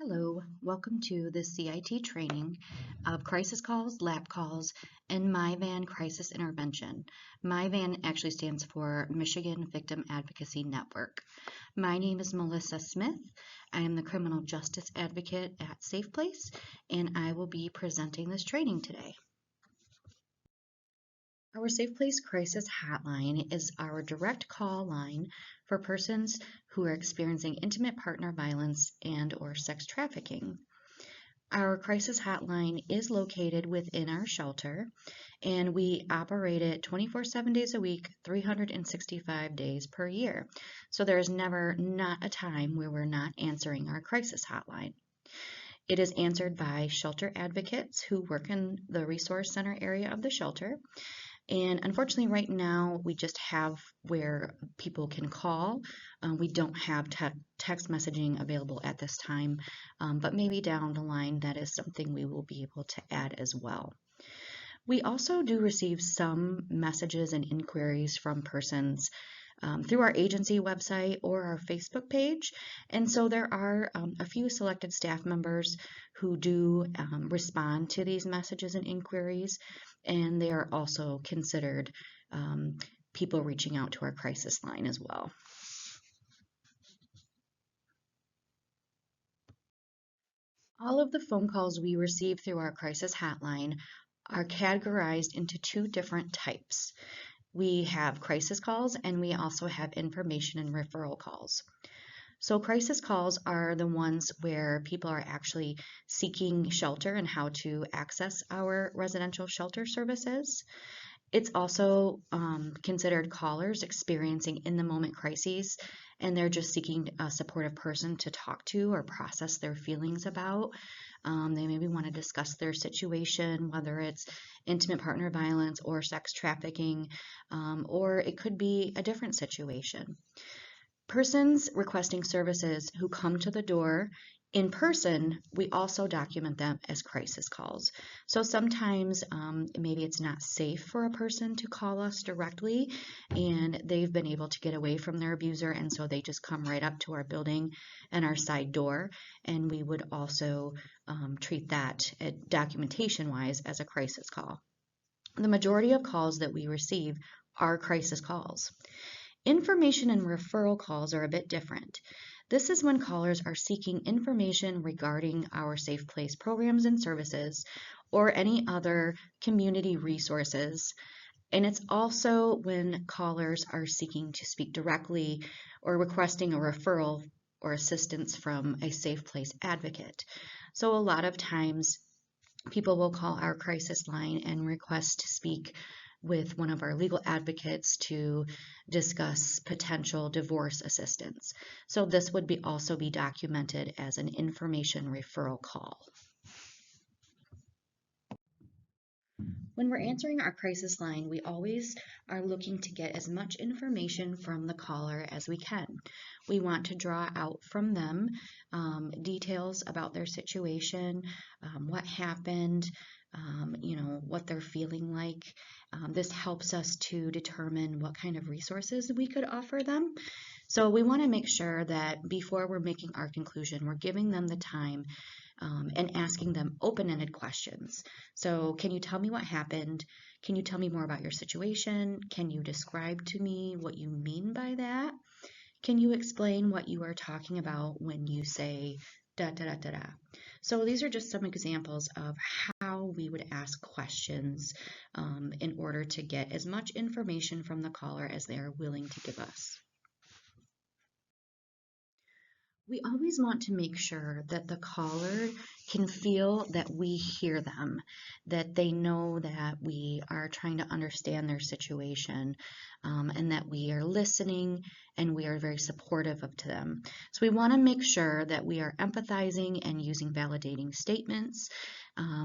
Hello, welcome to the CIT training of crisis calls, lab calls, and MiVAN crisis intervention. MiVAN actually stands for Michigan Victim Advocacy Network. My name is Melissa Smith. I am the criminal justice advocate at S.A.F.E, and I will be presenting this training today. Our S.A.F.E crisis hotline is our direct call line for persons who are experiencing intimate partner violence and/or sex trafficking. Our crisis hotline is located within our shelter, and we operate it 24/7 days a week, 365 days per year. So there is never not a time where we're not answering our crisis hotline. It is answered by shelter advocates who work in the resource center area of the shelter. And unfortunately, right now, we just have where people can call. We don't have text messaging available at this time, but maybe down the line, that is something we will be able to add as well. We also do receive some messages and inquiries from persons through our agency website or our Facebook page. And so there are a few selected staff members who do respond to these messages and inquiries, and they are also considered people reaching out to our crisis line as well. All of the phone calls we receive through our crisis hotline are categorized into two different types. We have crisis calls, and we also have information and referral calls. So crisis calls are the ones where people are actually seeking shelter and how to access our residential shelter services. It's also considered callers experiencing in-the-moment crises, and they're just seeking a supportive person to talk to or process their feelings about. They maybe want to discuss their situation, whether it's intimate partner violence or sex trafficking, or it could be a different situation. Persons requesting services who come to the door in person, we also document them as crisis calls. So sometimes maybe it's not safe for a person to call us directly, and they've been able to get away from their abuser, and so they just come right up to our building and our side door, and we would also treat that documentation-wise as a crisis call. The majority of calls that we receive are crisis calls. Information and referral calls are a bit different. This is when callers are seeking information regarding our Safe Place programs and services or any other community resources. And it's also when callers are seeking to speak directly or requesting a referral or assistance from a Safe Place advocate. So a lot of times people will call our crisis line and request to speak with one of our legal advocates to discuss potential divorce assistance. So this would also be documented as an information referral call. When we're answering our crisis line, we always are looking to get as much information from the caller as we can. We want to draw out from them details about their situation, what happened, what they're feeling like. This helps us to determine what kind of resources we could offer them. So we want to make sure that before we're making our conclusion, we're giving them the time and asking them open-ended questions. So can you tell me what happened? Can you tell me more about your situation? Can you describe to me what you mean by that? Can you explain what you are talking about when you say da da da da da? So these are just some examples of how we would ask questions in order to get as much information from the caller as they are willing to give us. We always want to make sure that the caller can feel that we hear them, that they know that we are trying to understand their situation, and that we are listening and we are very supportive to them. So we want to make sure that we are empathizing and using validating statements.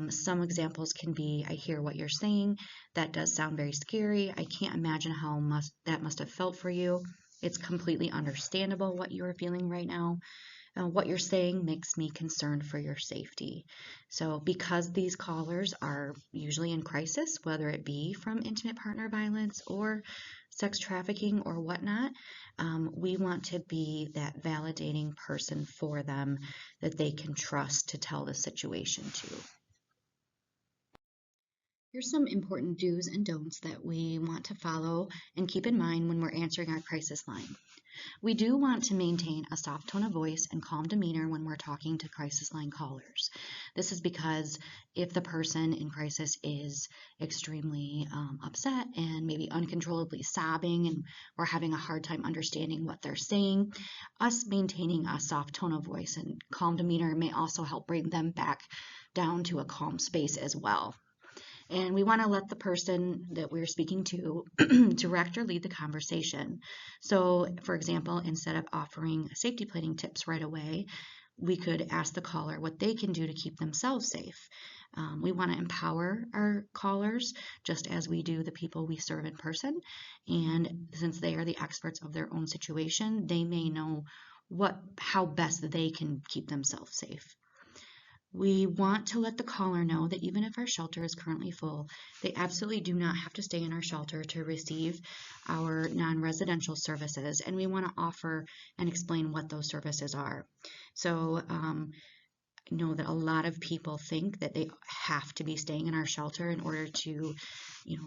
Some examples can be, I hear what you're saying. That does sound very scary. I can't imagine how that must have felt for you. It's completely understandable what you are feeling right now. What you're saying makes me concerned for your safety. So because these callers are usually in crisis, whether it be from intimate partner violence or sex trafficking or whatnot, we want to be that validating person for them that they can trust to tell the situation to. Here's some important do's and don'ts that we want to follow and keep in mind when we're answering our crisis line. We do want to maintain a soft tone of voice and calm demeanor when we're talking to crisis line callers. This is because if the person in crisis is extremely upset and maybe uncontrollably sobbing and we're having a hard time understanding what they're saying, us maintaining a soft tone of voice and calm demeanor may also help bring them back down to a calm space as well. And we want to let the person that we're speaking to direct or lead the conversation. So, for example, instead of offering safety planning tips right away, we could ask the caller what they can do to keep themselves safe. We want to empower our callers just as we do the people we serve in person. And since they are the experts of their own situation, they may know how best they can keep themselves safe. We want to let the caller know that even if our shelter is currently full, they absolutely do not have to stay in our shelter to receive our non-residential services, and we want to offer and explain what those services are. So I know that a lot of people think that they have to be staying in our shelter in order to,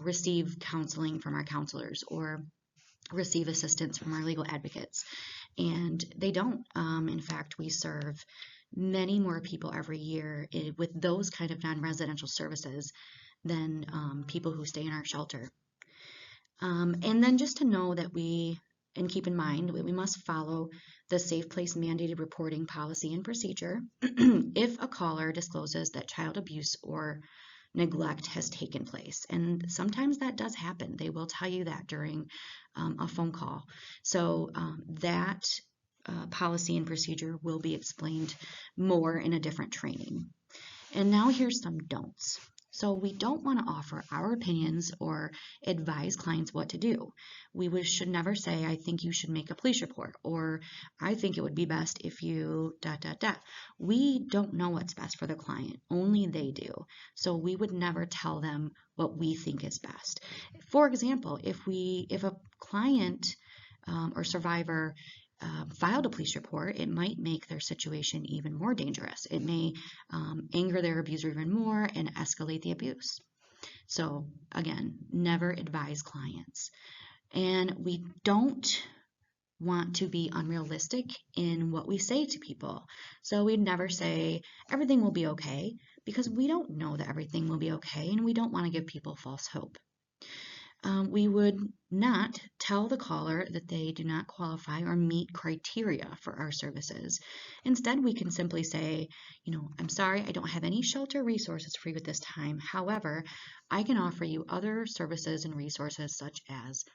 receive counseling from our counselors or receive assistance from our legal advocates, and they don't. In fact, we serve many more people every year with those kind of non-residential services than people who stay in our shelter. And then just to know that and keep in mind, we must follow the Safe Place mandated reporting policy and procedure if a caller discloses that child abuse or neglect has taken place. And sometimes that does happen. They will tell you that during a phone call. So that policy and procedure will be explained more in a different training. And now here's some don'ts. So we don't want to offer our opinions or advise clients what to do. We should never say, I think you should make a police report, or I think it would be best if you ... We don't know what's best for the client. Only they do. So we would never tell them what we think is best. For example, if a client or survivor filed a police report, it might make their situation even more dangerous. It may anger their abuser even more and escalate the abuse. So again, never advise clients. And we don't want to be unrealistic in what we say to people. So we'd never say everything will be okay, because we don't know that everything will be okay, and we don't want to give people false hope. We would not tell the caller that they do not qualify or meet criteria for our services. Instead, we can simply say, I'm sorry, I don't have any shelter resources for you at this time. However, I can offer you other services and resources such as ...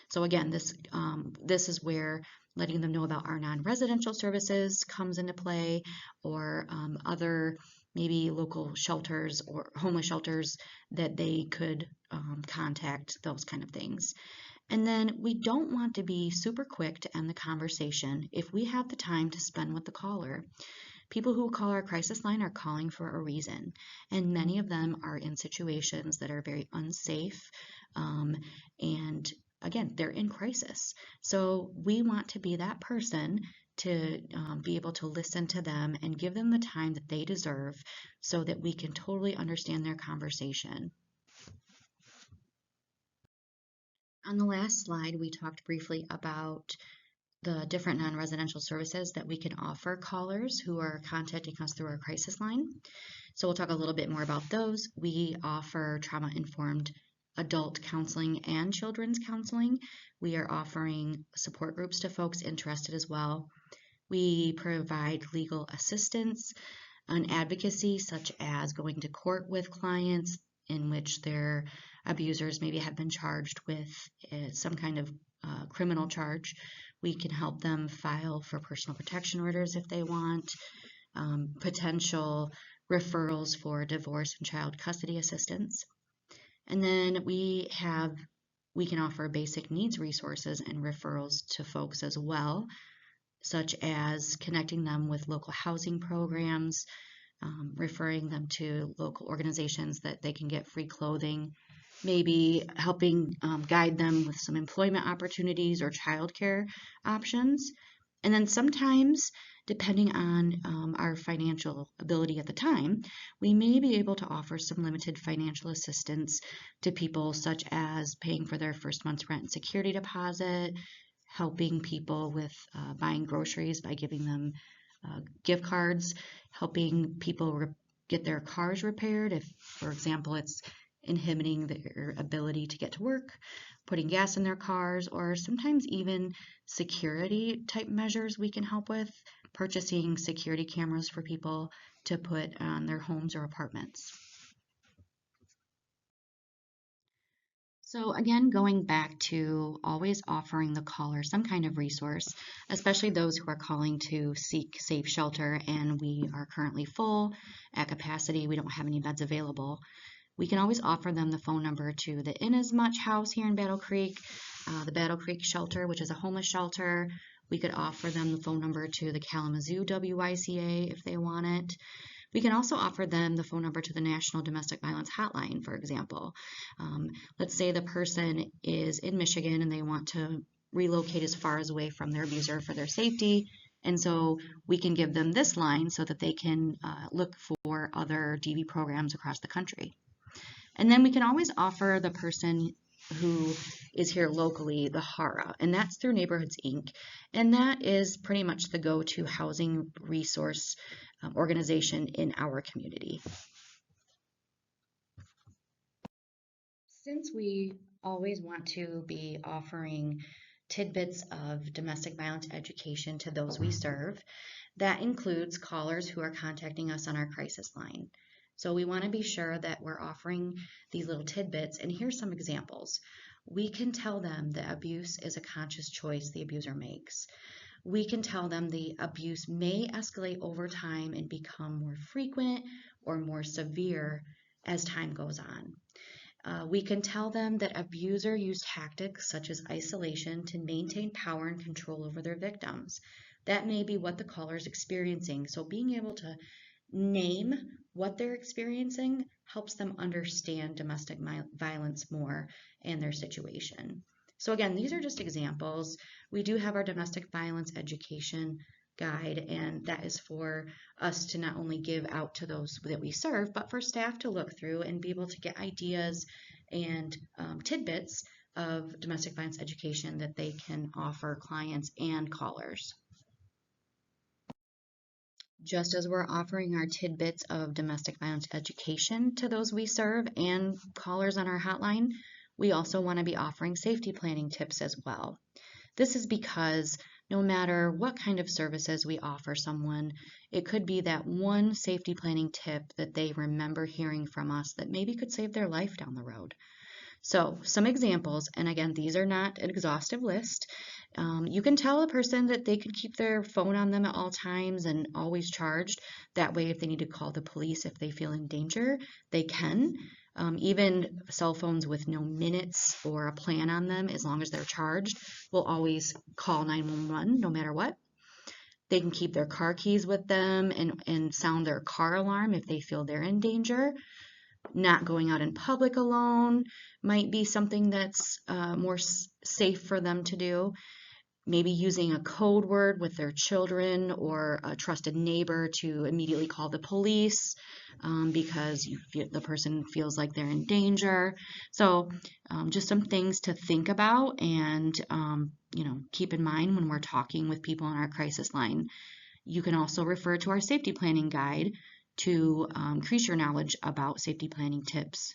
So again, this is where letting them know about our non-residential services comes into play, or other maybe local shelters or homeless shelters that they could contact, those kind of things. And then we don't want to be super quick to end the conversation if we have the time to spend with the caller. People who call our crisis line are calling for a reason, and many of them are in situations that are very unsafe, and again, they're in crisis. So we want to be that person to be able to listen to them and give them the time that they deserve so that we can totally understand their conversation. On the last slide, we talked briefly about the different non-residential services that we can offer callers who are contacting us through our crisis line. So we'll talk a little bit more about those. We offer trauma-informed adult counseling and children's counseling. We are offering support groups to folks interested as well. We provide legal assistance and advocacy, such as going to court with clients in which their abusers maybe have been charged with some kind of criminal charge. We can help them file for personal protection orders if they want, potential referrals for divorce and child custody assistance. And then we can offer basic needs resources and referrals to folks as well, such as connecting them with local housing programs, referring them to local organizations that they can get free clothing, maybe helping guide them with some employment opportunities or childcare options. And then sometimes, depending on our financial ability at the time, we may be able to offer some limited financial assistance to people, such as paying for their first month's rent and security deposit, helping people with buying groceries by giving them gift cards, helping people get their cars repaired if, for example, it's inhibiting their ability to get to work, putting gas in their cars, or sometimes even security type measures we can help with, purchasing security cameras for people to put on their homes or apartments. So again, going back to always offering the caller some kind of resource, especially those who are calling to seek safe shelter and we are currently full at capacity, we don't have any beds available. We can always offer them the phone number to the Inasmuch House here in Battle Creek, the Battle Creek Shelter, which is a homeless shelter. We could offer them the phone number to the Kalamazoo WYCA if they want it. We can also offer them the phone number to the National Domestic Violence Hotline, for example. Let's say the person is in Michigan and they want to relocate as far as away from their abuser for their safety. And so we can give them this line so that they can look for other DV programs across the country. And then we can always offer the person who is here locally the HARA, and that's through Neighborhoods Inc. And that is pretty much the go-to housing resource organization in our community. Since we always want to be offering tidbits of domestic violence education to those we serve, that includes callers who are contacting us on our crisis line. So we want to be sure that we're offering these little tidbits, and here's some examples. We can tell them that abuse is a conscious choice the abuser makes. We can tell them the abuse may escalate over time and become more frequent or more severe as time goes on. We can tell them that abuser used tactics such as isolation to maintain power and control over their victims. That may be what the caller is experiencing. So being able to name what they're experiencing helps them understand domestic violence more and their situation. So again, these are just examples. We do have our domestic violence education guide, and that is for us to not only give out to those that we serve, but for staff to look through and be able to get ideas and tidbits of domestic violence education that they can offer clients and callers. Just as we're offering our tidbits of domestic violence education to those we serve and callers on our hotline, we also want to be offering safety planning tips as well. This is because no matter what kind of services we offer someone, it could be that one safety planning tip that they remember hearing from us that maybe could save their life down the road. So some examples, and again, these are not an exhaustive list. You can tell a person that they can keep their phone on them at all times and always charged. That way, if they need to call the police if they feel in danger, they can. Even cell phones with no minutes or a plan on them, as long as they're charged, will always call 911 no matter what. They can keep their car keys with them and sound their car alarm if they feel they're in danger. Not going out in public alone might be something that's more safe for them to do. Maybe using a code word with their children or a trusted neighbor to immediately call the police because the person feels like they're in danger. So just some things to think about and keep in mind when we're talking with people on our crisis line. You can also refer to our safety planning guide to increase your knowledge about safety planning tips.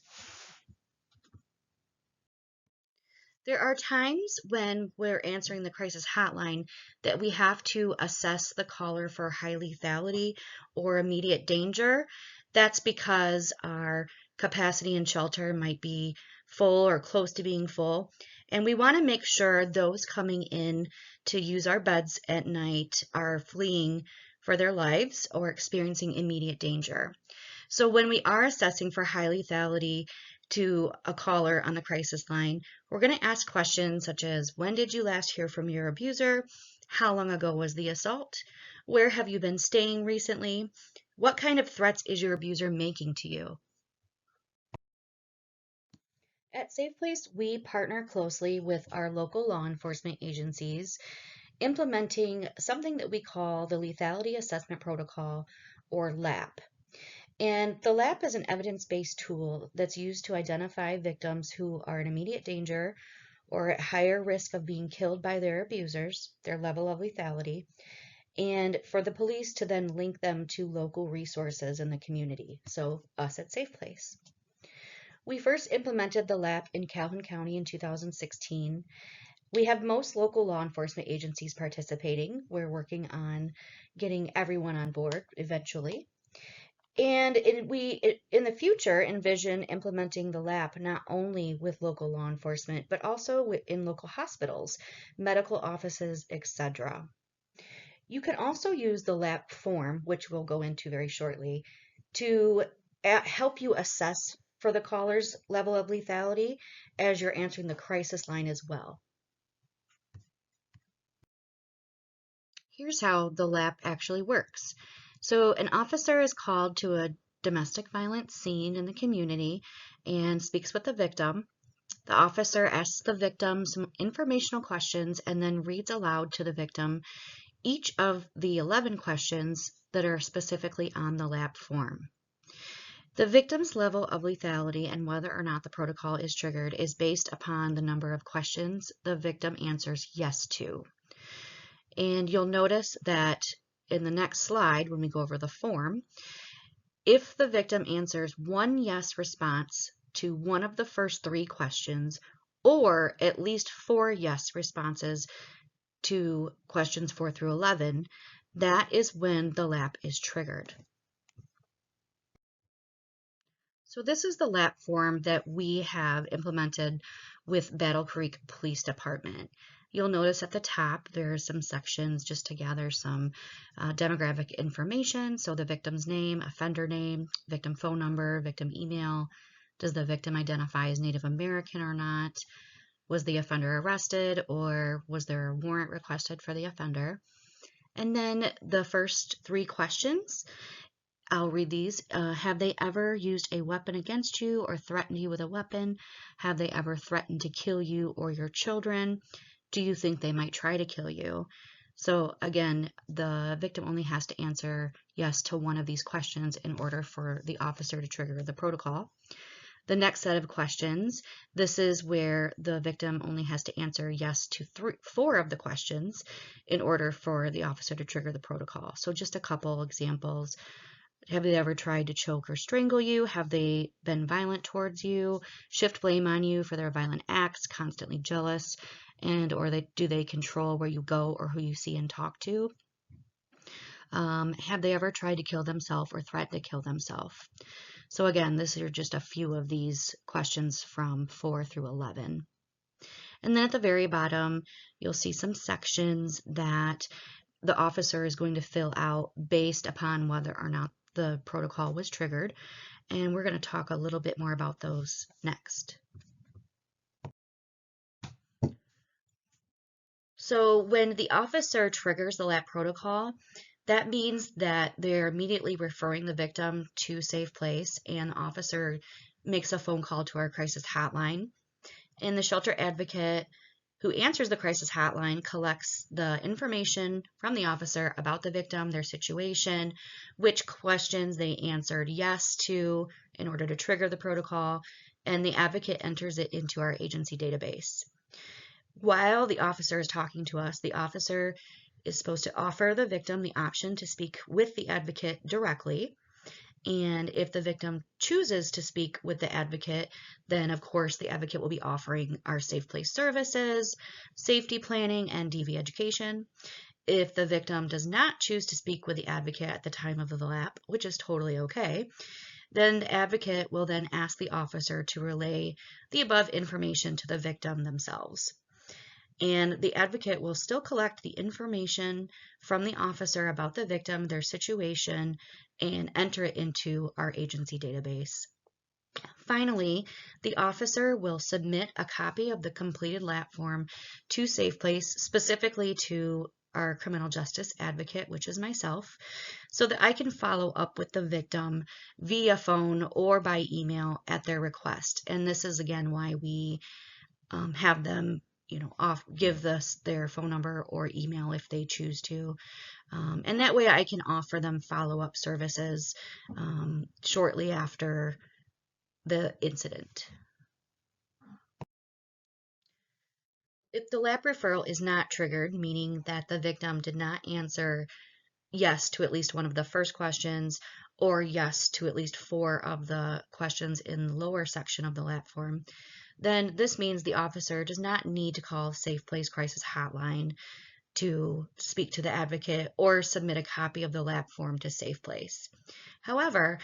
There are times when we're answering the crisis hotline that we have to assess the caller for high lethality or immediate danger. That's because our capacity in shelter might be full or close to being full. And we want to make sure those coming in to use our beds at night are fleeing for their lives or experiencing immediate danger. So when we are assessing for high lethality to a caller on the crisis line, we're going to ask questions such as, when did you last hear from your abuser? How long ago was the assault? Where have you been staying recently? What kind of threats is your abuser making to you? At S.A.F.E, we partner closely with our local law enforcement agencies, implementing something that we call the Lethality Assessment Protocol, or LAP. And the LAP is an evidence-based tool that's used to identify victims who are in immediate danger or at higher risk of being killed by their abusers, their level of lethality, and for the police to then link them to local resources in the community, so us at S.A.F.E. We first implemented the LAP in Calhoun County in 2016. We have most local law enforcement agencies participating. We're working on getting everyone on board eventually. And in the future envision implementing the LAP not only with local law enforcement, but also in local hospitals, medical offices, etc. You can also use the LAP form, which we'll go into very shortly, to help you assess for the caller's level of lethality as you're answering the crisis line as well. Here's how the LAP actually works. So an officer is called to a domestic violence scene in the community and speaks with the victim. The officer asks the victim some informational questions and then reads aloud to the victim each of the 11 questions that are specifically on the LAP form. The victim's level of lethality and whether or not the protocol is triggered is based upon the number of questions the victim answers yes to. And you'll notice that in the next slide, when we go over the form, if the victim answers one yes response to one of the first 3 questions, or at least 4 yes responses to questions 4 through 11, that is when the LAP is triggered. So this is the LAP form that we have implemented with Battle Creek Police Department. You'll notice at the top there are some sections just to gather some demographic information. So the victim's name, offender name, victim phone number, victim email. Does the victim identify as Native American or not? Was the offender arrested, or was there a warrant requested for the offender? And then the first 3 questions, I'll read these. Have they ever used a weapon against you or threatened you with a weapon? Have they ever threatened to kill you or your children? Do you think they might try to kill you? So again, the victim only has to answer yes to one of these questions in order for the officer to trigger the protocol. The next set of questions, this is where the victim only has to answer yes to 4 of the questions in order for the officer to trigger the protocol. So just a couple examples. Have they ever tried to choke or strangle you? Have they been violent towards you? Shift blame on you for their violent acts, constantly jealous, and or do they control where you go or who you see and talk to? Have they ever tried to kill themselves or threatened to kill themselves? So again, these are just a few of these questions from 4 through 11. And then at the very bottom, you'll see some sections that the officer is going to fill out based upon whether or not the protocol was triggered. And we're going to talk a little bit more about those next. So when the officer triggers the LAP protocol, that means that they're immediately referring the victim to safe place, and the officer makes a phone call to our crisis hotline. And the shelter advocate who answers the crisis hotline collects the information from the officer about the victim, their situation, which questions they answered yes to in order to trigger the protocol, and the advocate enters it into our agency database. While the officer is talking to us, the officer is supposed to offer the victim the option to speak with the advocate directly. And if the victim chooses to speak with the advocate, then of course the advocate will be offering our safe place services, safety planning, and DV education. If the victim does not choose to speak with the advocate at the time of the LAP, which is totally okay, then the advocate will then ask the officer to relay the above information to the victim themselves. And the advocate will still collect the information from the officer about the victim, their situation, and enter it into our agency database. Finally, the officer will submit a copy of the completed LAP form to SafePlace, specifically to our criminal justice advocate, which is myself, so that I can follow up with the victim via phone or by email at their request. And this is again why we have them, give us their phone number or email if they choose to. And that way I can offer them follow-up services shortly after the incident. If the lab referral is not triggered, meaning that the victim did not answer yes to at least one of the first questions or yes to at least 4 of the questions in the lower section of the lab form, then this means the officer does not need to call Safe Place Crisis Hotline to speak to the advocate or submit a copy of the lab form to Safe Place. However,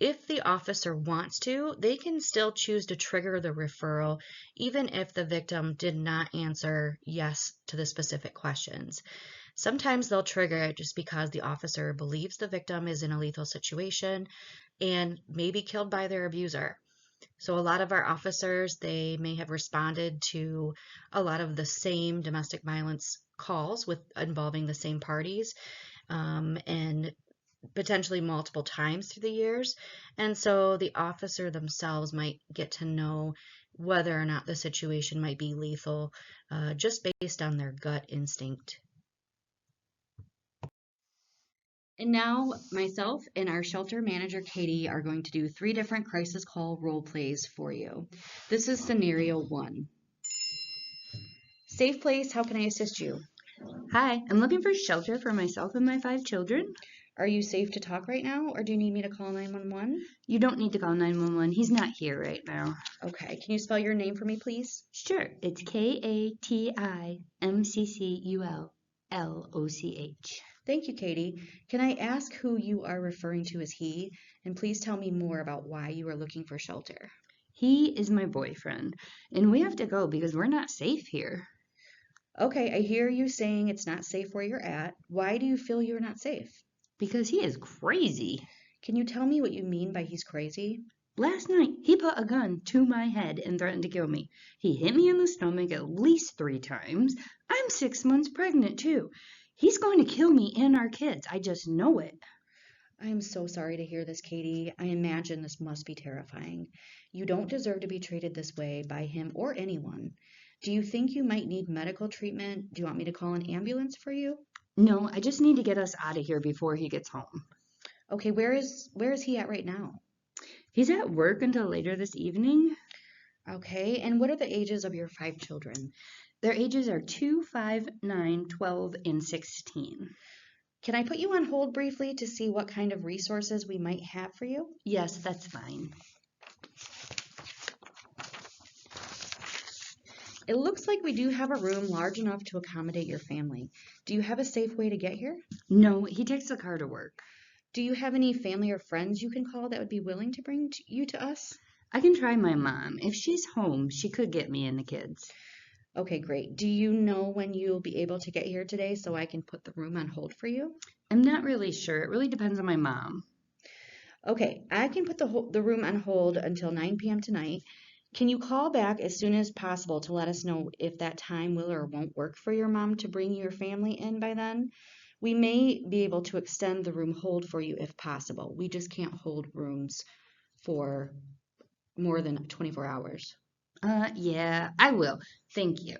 if the officer wants to, they can still choose to trigger the referral even if the victim did not answer yes to the specific questions. Sometimes they'll trigger it just because the officer believes the victim is in a lethal situation and may be killed by their abuser. So a lot of our officers, they may have responded to a lot of the same domestic violence calls involving the same parties, and potentially multiple times through the years. And so the officer themselves might get to know whether or not the situation might be lethal, just based on their gut instinct. And now myself and our shelter manager, Katie, are going to do 3 different crisis call role plays for you. This is scenario 1. Safe Place, how can I assist you? Hi, I'm looking for shelter for myself and my 5 children. Are you safe to talk right now, or do you need me to call 911? You don't need to call 911. He's not here right now. Okay, can you spell your name for me, please? Sure, it's KATIMCCULLOCH. Thank you, Katie. Can I ask who you are referring to as he? And please tell me more about why you are looking for shelter. He is my boyfriend, and we have to go because we're not safe here. Okay, I hear you saying it's not safe where you're at. Why do you feel you're not safe? Because he is crazy. Can you tell me what you mean by he's crazy? Last night, he put a gun to my head and threatened to kill me. He hit me in the stomach at least 3 times. I'm 6 months pregnant, too. He's going to kill me and our kids. I just know it. I am so sorry to hear this, Katie. I imagine this must be terrifying. You don't deserve to be treated this way by him or anyone. Do you think you might need medical treatment? Do you want me to call an ambulance for you? No, I just need to get us out of here before he gets home. Okay, where is he at right now? He's at work until later this evening. Okay, and what are the ages of your 5 children? Their ages are 2, 5, 9, 12, and 16. Can I put you on hold briefly to see what kind of resources we might have for you? Yes, that's fine. It looks like we do have a room large enough to accommodate your family. Do you have a safe way to get here? No, he takes the car to work. Do you have any family or friends you can call that would be willing to bring you to us? I can try my mom. If she's home, she could get me and the kids. Okay, great. Do you know when you'll be able to get here today so I can put the room on hold for you? I'm not really sure. It really depends on my mom. Okay, I can put the room on hold until 9 p.m. tonight. Can you call back as soon as possible to let us know if that time will or won't work for your mom to bring your family in by then? We may be able to extend the room hold for you if possible. We just can't hold rooms for more than 24 hours. Yeah, I will. Thank you.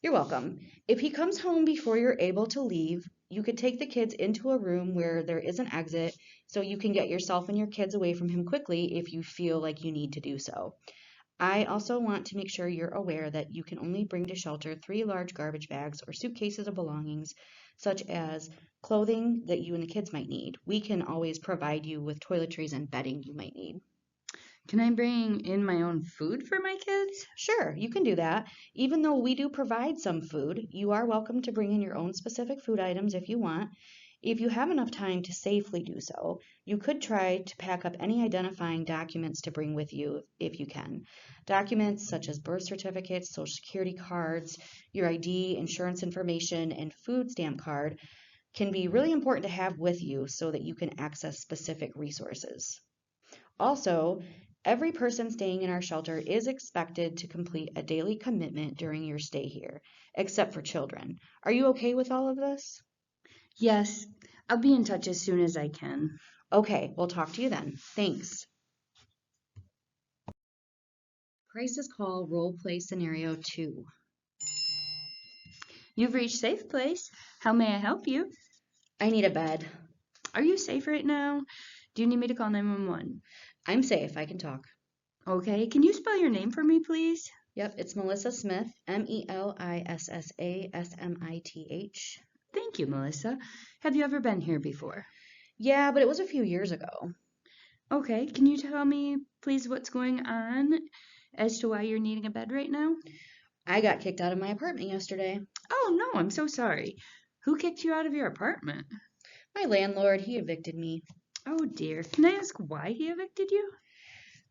You're welcome. If he comes home before you're able to leave, you could take the kids into a room where there is an exit so you can get yourself and your kids away from him quickly if you feel like you need to do so. I also want to make sure you're aware that you can only bring to shelter 3 large garbage bags or suitcases of belongings, such as clothing that you and the kids might need. We can always provide you with toiletries and bedding you might need. Can I bring in my own food for my kids? Sure, you can do that. Even though we do provide some food, you are welcome to bring in your own specific food items if you want. If you have enough time to safely do so, you could try to pack up any identifying documents to bring with you if you can. Documents such as birth certificates, social security cards, your ID, insurance information, and food stamp card can be really important to have with you so that you can access specific resources. Also, Every person staying in our shelter is expected to complete a daily commitment during your stay here, except for children. Are you okay with all of this? Yes, I'll be in touch as soon as I can. Okay, we'll talk to you then. Thanks. Crisis call role play scenario 2. You've reached Safe Place. How may I help you? I need a bed. Are you safe right now? Do you need me to call 911? I'm safe. I can talk. Okay, can you spell your name for me, please? Yep, it's Melissa Smith, Melissa Smith. Thank you, Melissa. Have you ever been here before? Yeah, but it was a few years ago. Okay, can you tell me, please, what's going on as to why you're needing a bed right now? I got kicked out of my apartment yesterday. Oh, no, I'm so sorry. Who kicked you out of your apartment? My landlord, he evicted me Oh, dear. Can I ask why he evicted you?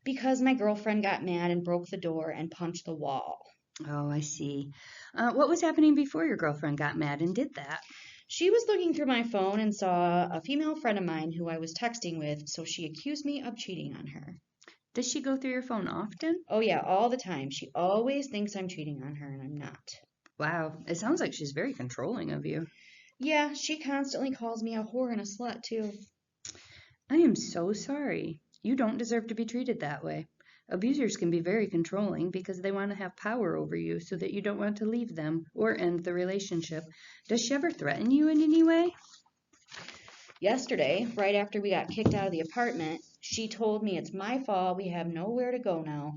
because my girlfriend got mad and broke the door and punched the wall. Oh, I see. What was happening before your girlfriend got mad and did that? She was looking through my phone and saw a female friend of mine who I was texting with, so she accused me of cheating on her. Does she go through your phone often? Oh, yeah, all the time. She always thinks I'm cheating on her, and I'm not. Wow, it sounds like she's very controlling of you. Yeah, she constantly calls me a whore and a slut, too. I am so sorry. You don't deserve to be treated that way. Abusers can be very controlling because they want to have power over you so that you don't want to leave them or end the relationship. Does she ever threaten you in any way? Yesterday, right after we got kicked out of the apartment, she told me it's my fault, we have nowhere to go now.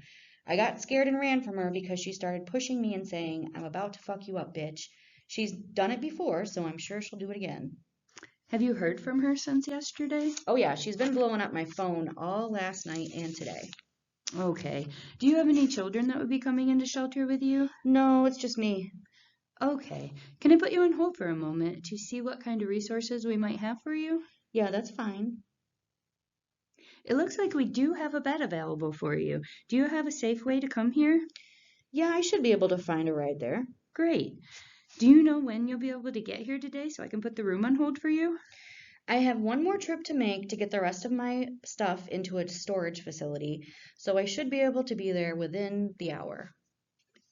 I got scared and ran from her because she started pushing me and saying, I'm about to fuck you up, bitch. She's done it before, so I'm sure she'll do it again. Have you heard from her since yesterday? Oh, yeah, she's been blowing up my phone all last night and today. Okay. Do you have any children that would be coming into shelter with you? No, it's just me. Okay. Can I put you on hold for a moment to see what kind of resources we might have for you? Yeah, that's fine. It looks like we do have a bed available for you. Do you have a safe way to come here? Yeah, I should be able to find a ride there. Great. Do you know when you'll be able to get here today so I can put the room on hold for you? I have one more trip to make to get the rest of my stuff into a storage facility, so I should be able to be there within the hour.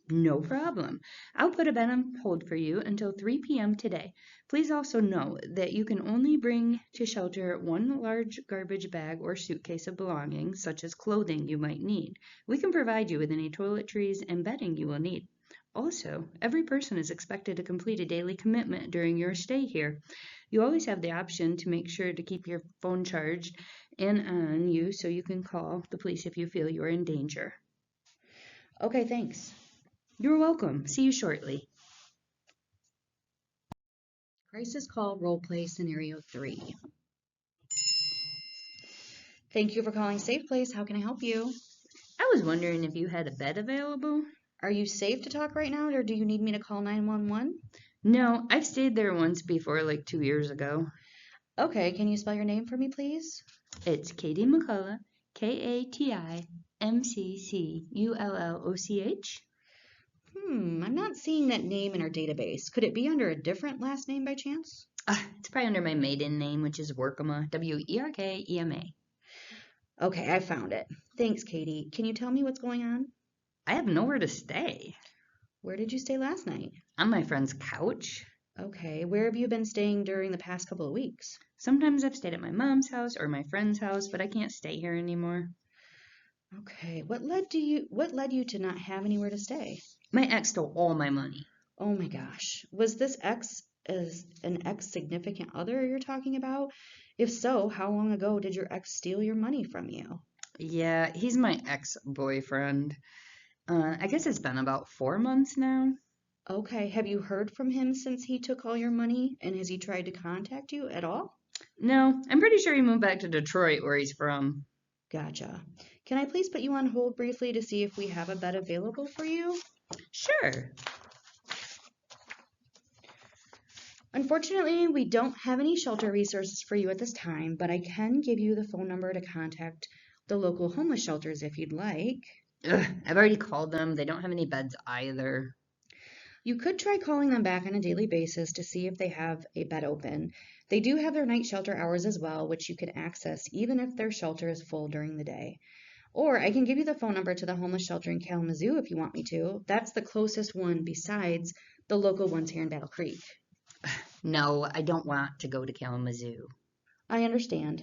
No problem. I'll put a bed on hold for you until 3 p.m. today. Please also know that you can only bring to shelter one large garbage bag or suitcase of belongings, such as clothing you might need. We can provide you with any toiletries and bedding you will need. Also, every person is expected to complete a daily commitment during your stay here. You always have the option to make sure to keep your phone charged and on you so you can call the police if you feel you are in danger. Okay, thanks. You're welcome. See you shortly. Crisis call roleplay scenario 3. Thank you for calling Safe Place. How can I help you? I was wondering if you had a bed available. Are you safe to talk right now, or do you need me to call 911? No, I've stayed there once before, like 2 years ago. Okay, can you spell your name for me, please? It's Katie McCullough, KATIMCCULLOCH. I'm not seeing that name in our database. Could it be under a different last name by chance? It's probably under my maiden name, which is Werkema, WERKEMA. Okay, I found it. Thanks, Katie. Can you tell me what's going on? I have nowhere to stay. Where did you stay last night? On my friend's couch. Okay, where have you been staying during the past couple of weeks? Sometimes I've stayed at my mom's house or my friend's house, but I can't stay here anymore. Okay, what led you to not have anywhere to stay? My ex stole all my money. Oh my gosh. Was this ex as an ex significant other you're talking about? If so, how long ago did your ex steal your money from you? Yeah, he's my ex-boyfriend. I guess it's been about 4 months now. Okay, have you heard from him since he took all your money? And has he tried to contact you at all? No, I'm pretty sure he moved back to Detroit, where he's from. Gotcha. Can I please put you on hold briefly to see if we have a bed available for you? Sure. Unfortunately, we don't have any shelter resources for you at this time, but I can give you the phone number to contact the local homeless shelters if you'd like. Ugh, I've already called them. They don't have any beds either. You could try calling them back on a daily basis to see if they have a bed open. They do have their night shelter hours as well, which you can access even if their shelter is full during the day. Or I can give you the phone number to the homeless shelter in Kalamazoo if you want me to. That's the closest one besides the local ones here in Battle Creek. No, I don't want to go to Kalamazoo. I understand.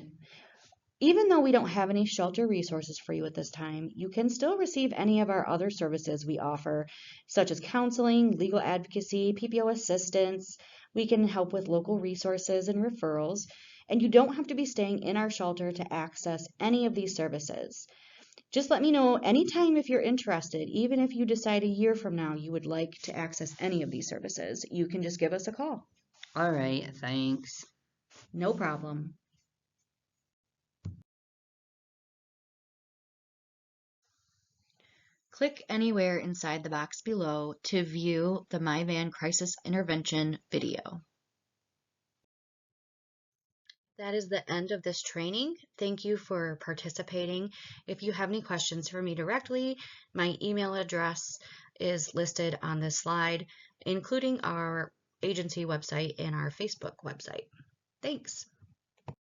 Even though we don't have any shelter resources for you at this time, you can still receive any of our other services we offer, such as counseling, legal advocacy, PPO assistance. We can help with local resources and referrals, and you don't have to be staying in our shelter to access any of these services. Just let me know anytime if you're interested, even if you decide a year from now you would like to access any of these services. You can just give us a call. All right, thanks. No problem. Click anywhere inside the box below to view the MiVAN Crisis Intervention video. That is the end of this training. Thank you for participating. If you have any questions for me directly, my email address is listed on this slide, including our agency website and our Facebook website. Thanks.